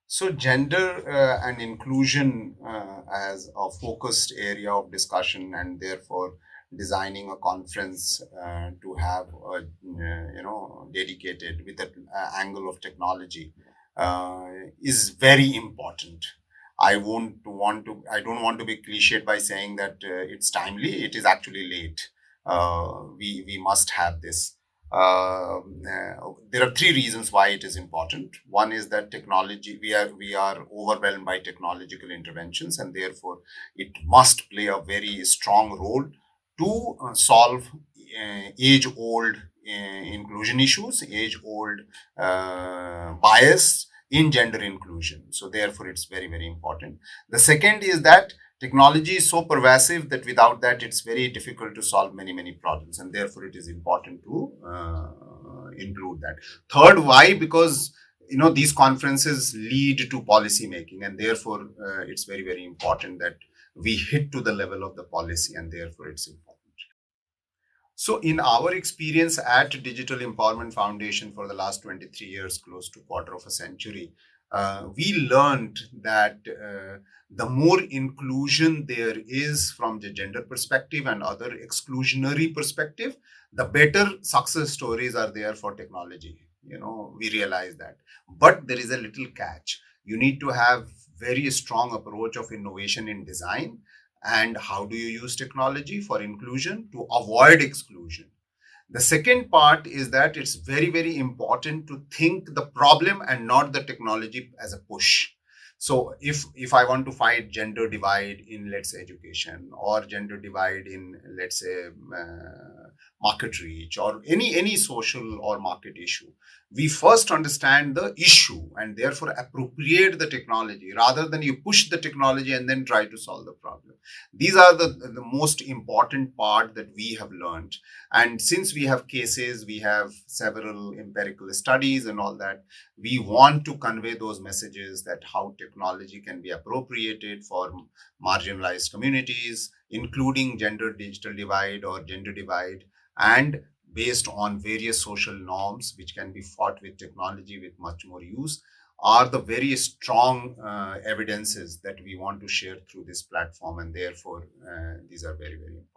So, gender and inclusion as a focused area of discussion, and therefore designing a conference to have a, dedicated with an angle of technology is very important. I don't want to be cliched by saying that it's timely. It is actually late. We must have this. There are three reasons why it is important. One is that technology, we are overwhelmed by technological interventions, and therefore it must play a very strong role to solve age-old inclusion issues, age-old bias in gender inclusion. So therefore, it's very, very important. The second is that technology is so pervasive that without that, it's very difficult to solve many, many problems, and therefore it is important to include that. Third, why? Because these conferences lead to policy making, and therefore it's very, very important that we hit to the level of the policy, and therefore it's important. So, in our experience at Digital Empowerment Foundation for the last 23 years, close to quarter of a century, we learned that the more inclusion there is from the gender perspective and other exclusionary perspective, the better success stories are there for technology. We realize that. But there is a little catch. You need to have very strong approach of innovation in design, and how do you use technology for inclusion to avoid exclusion. The second part is that it's very, very important to think the problem and not the technology as a push. So if I want to fight gender divide in, let's say, education, or gender divide in, let's say, market reach, or any social or market issue, we first understand the issue and therefore appropriate the technology rather than you push the technology and then try to solve the problem. These are the most important part that we have learned. And since we have cases, we have several empirical studies and all that, we want to convey those messages that how technology can be appropriated for marginalized communities, including gender digital divide or gender divide, and based on various social norms which can be fought with technology with much more use, are the very strong evidences that we want to share through this platform, and therefore these are very, very important.